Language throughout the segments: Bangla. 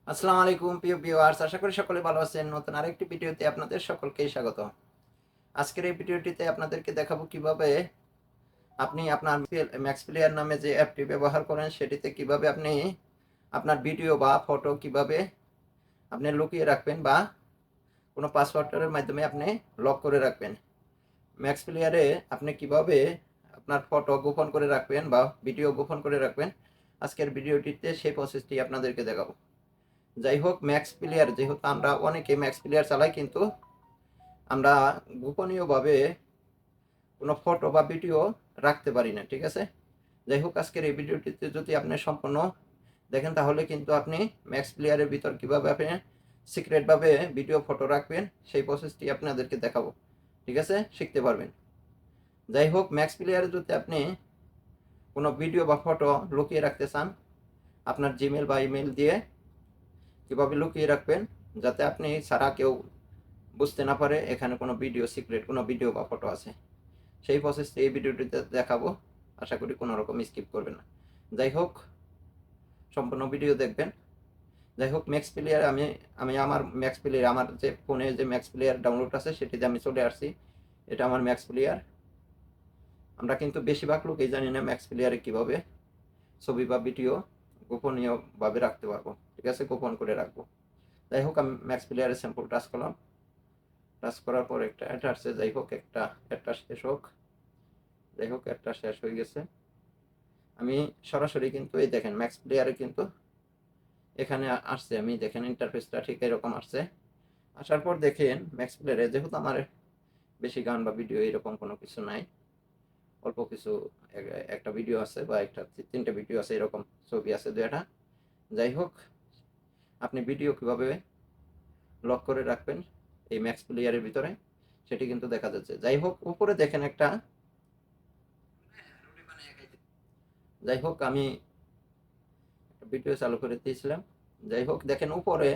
আসসালামু আলাইকুম প্রিয় ভিউয়ার্স, আশা করি সকলে ভালো আছেন। নতুন আরেকটি ভিডিওতে আপনাদের সকলকেই স্বাগত। আজকের এই ভিডিওটিতে আপনাদেরকে দেখাবো কিভাবে আপনি আপনার ম্যাক্স প্লেয়ার নামে যে অ্যাপটি ব্যবহার করেন সেটিতে কিভাবে আপনি আপনার ভিডিও বা ফটো কিভাবে আপনি লুকিয়ে রাখবেন বা কোনো পাসওয়ার্ডের মাধ্যমে আপনি লক করে রাখবেন। ম্যাক্স প্লেয়ারে আপনি কিভাবে আপনার ফটো গোপন করে রাখবেন বা ভিডিও গোপন করে রাখবেন, আজকের ভিডিওটিতে সেই প্রসেসটি আপনাদেরকে দেখাবো। যাই হোক, ম্যাক্স প্লেয়ার যেহেতু আমরা অনেকে ম্যাক্স প্লেয়ার চালাই, কিন্তু আমরা গোপনীয়ভাবে কোনো ফটো বা ভিডিও রাখতে পারি না, ঠিক আছে। যাই হোক, আজকের এই ভিডিওটিতে যদি আপনি সম্পূর্ণ দেখেন তাহলে কিন্তু আপনি ম্যাক্স প্লেয়ারের ভিতর কীভাবে আপনি সিক্রেটভাবে ভিডিও ফটো রাখবেন সেই প্রসেসটি আপনাদেরকে দেখাবো, ঠিক আছে, শিখতে পারবেন। যাই হোক, ম্যাক্স প্লেয়ারে যদি আপনি কোনো ভিডিও বা ফটো লুকিয়ে রাখতে চান, আপনার জিমেল বা ইমেল দিয়ে কীভাবে লুকিয়ে রাখবেন যাতে আপনি ছাড়া কেউ বুঝতে না পারে এখানে কোনো ভিডিও, সিক্রেট কোনো ভিডিও বা ফটো আছে, সেই প্রসেসটি এই ভিডিওটিতে দেখাবো। আশা করি কোনো রকম স্কিপ করবেন না। যাই হোক, সম্পূর্ণ ভিডিও দেখবেন। যাই হোক, ম্যাক্স প্লেয়ার আমি আমি আমার ম্যাক্স প্লেয়ার, আমার যে ফোনে যে ম্যাক্স প্লেয়ার ডাউনলোড আছে সেটিতে আমি চলে আসছি। এটা আমার ম্যাক্স প্লেয়ার। আমরা কিন্তু বেশিরভাগ লোকই জানি না ম্যাক্স প্লেয়ারে কীভাবে ছবি বা ভিডিও গোপনীয়ভাবে রাখতে পারবো, ঠিক আছে, গোপন করে রাখবো। যাই হোক, আমি ম্যাক্স প্লেয়ারে স্যাম্পল টাচ করলাম। টাচ করার পর একটা অ্যাড আসছে। যাই হোক, একটা শেষ হোক। যাই হোক, একটা শেষ হয়ে গেছে। আমি সরাসরি কিন্তু এই দেখেন ম্যাক্স প্লেয়ারে কিন্তু এখানে আসছে। আমি দেখেন ইন্টারফেসটা ঠিক এরকম আসছে। আসার পর দেখেন ম্যাক্স প্লেয়ারে যেহেতু আমার বেশি গান বা ভিডিও এরকম কোনো কিছু নাই, অল্প কিছু একটা ভিডিও আছে বা একটা তিনটে ভিডিও আছে, এরকম ছবি আছে দুটা। যাই হোক, আপনি ভিডিও কীভাবে লক করে রাখবেন এই ম্যাক্স প্লেয়ারের ভিতরে সেটি কিন্তু দেখা যাচ্ছে। যাই হোক, উপরে দেখেন একটা, যাই হোক আমি ভিডিও চালু করে দিয়েছিলাম। যাই হোক, দেখেন উপরে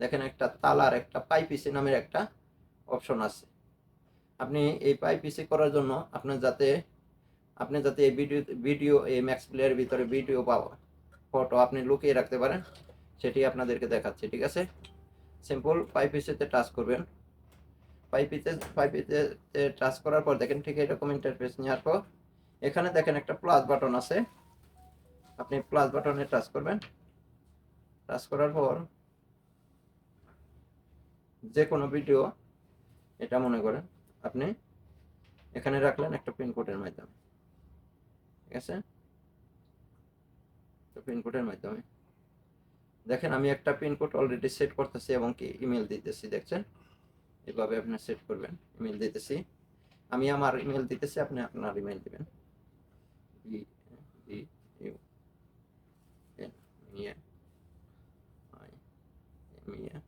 দেখেন একটা তালার একটা পাইপিসি নামের একটা অপশন আছে। আপনি এই পাইপিসি করার জন্য আপনি যাতে এই ভিডিও এই ম্যাক্স প্লেয়ারের ভিতরে ভিডিও বা ফটো আপনি লুকিয়ে রাখতে পারেন সেটি আপনাদেরকে দেখাচ্ছি, ঠিক আছে। সিম্পল পাইপিসিতে টাচ করবেন। পাইপিতে টাচ করার পর দেখেন ঠিক এরকম ইন্টারফেস নেওয়ার পর এখানে দেখেন একটা প্লাস বাটন আছে। আপনি প্লাস বাটনে টাচ করবেন। টাচ করার পর যে কোনো ভিডিও, এটা মনে করেন আপনি এখানে রাখলেন একটা পিনকোডের মাধ্যমে, ঠিক আছে। তো পিনকোডের মাধ্যমে দেখেন আমি একটা পিনকোড অলরেডি সেট করতেছি এবং কি ইমেল দিতেছি, দেখছেন। এভাবে আপনি সেট করবেন। ইমেল দিতেছি, আমি আমার ইমেল দিতেছি, আপনি আপনার ইমেল দিবেন। B B U N Miah I Miah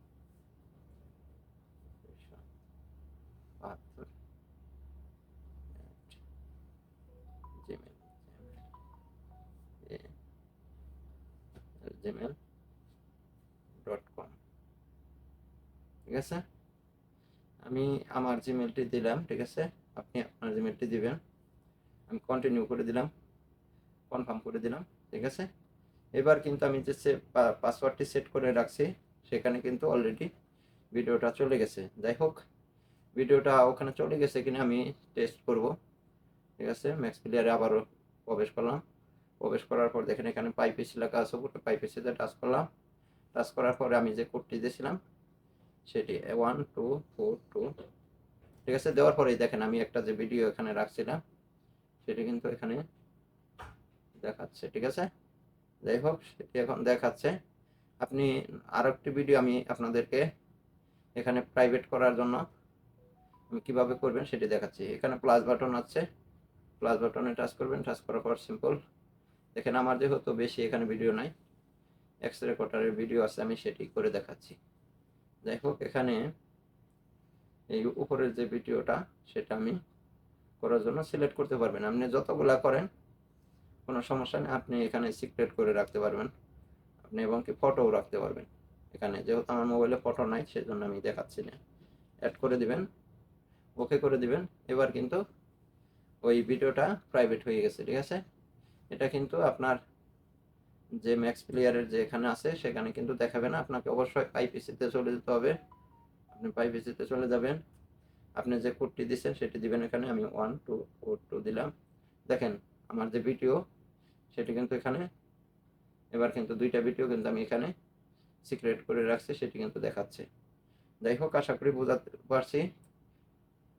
72 Gmail gmail.com, ঠিক আছে। আমি আমার জিমেলটি দিলাম, ঠিক আছে। আপনি আপনার জিমেলটি দিবেন। আমি কন্টিনিউ করে দিলাম, কনফার্ম করে দিলাম, ঠিক আছে। এবার কিন্তু আমি যে পাসওয়ার্ডটি সেট করে রাখছি সেখানে কিন্তু অলরেডি ভিডিওটা চলে গেছে। যাই হোক, ভিডিওটা ওখানে চলে গেছে কিনা আমি টেস্ট করব, ঠিক আছে। ম্যাক্স প্লেয়ারে আবারও প্রবেশ করলাম। প্রবেশ করার পর দেখেন এখানে পাইপিসি লেখা আছে, উপরে পাইপিসিতে টাচ করলাম। টাচ করার পরে আমি যে কোডটি দিয়েছিলাম সেটি 1242, ঠিক আছে। দেওয়ার পরেই দেখেন আমি একটা যে ভিডিও এখানে রাখছিলাম সেটি কিন্তু এখানে দেখাচ্ছে, ঠিক আছে। যাই হোক, সেটি এখন দেখাচ্ছে। আপনি আরও একটি ভিডিও আমি আপনাদেরকে এখানে প্রাইভেট করার জন্য আমি কীভাবে করবেন সেটি দেখাচ্ছি। এখানে প্লাস বাটন আছে, প্লাস বাটনে টাচ করবেন। টাচ করার পর সিম্পল দেখেন আমার যেহেতু বেশি এখানে ভিডিও নাই, এক্স রেকর্ডারের ভিডিও আছে, আমি সেটি করে দেখাচ্ছি। যাই হোক, এখানে এই উপরের যে ভিডিওটা সেটা আমি করার জন্য সিলেক্ট করতে পারবেন। আপনি যতগুলা করেন কোনো সমস্যা নেই, আপনি এখানে সিক্রেট করে রাখতে পারবেন আপনি, এবং কি ফটোও রাখতে পারবেন এখানে। যেহেতু আমার মোবাইলে ফটো নাই সেজন্য আমি দেখাচ্ছি না। অ্যাড করে দিবেন, ওকে করে দিবেন। এবার কিন্তু ওই ভিডিওটা প্রাইভেট হয়ে গেছে, ঠিক আছে। এটা কিন্তু আপনার যে ম্যাক্স প্লেয়ারের যে এখানে আছে সেখানে কিন্তু দেখাবে না, আপনাকে অবশ্যই পাইপিসিতে চলে যেতে হবে। আপনি পাইপিসিতে চলে যাবেন, আপনি যে কোডটি দিচ্ছেন সেটি দিবেন। এখানে আমি 1242 দিলাম। দেখেন আমার যে ভিডিও সেটি কিন্তু এখানে এবার কিন্তু 2টা ভিডিও কিন্তু আমি এখানে সিক্রেট করে রাখছি, সেটি কিন্তু দেখাচ্ছে। যাই হোক, আশা করি বোঝাতে পারছি।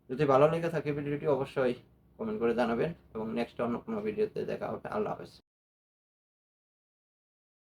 যদি ভালো লেগে থাকে ভিডিওটি অবশ্যই কমেন্ট করে জানাবেন এবং নেক্সট অন্য কোনো ভিডিওতে দেখা হবে। আল্লাহ হাফেজ।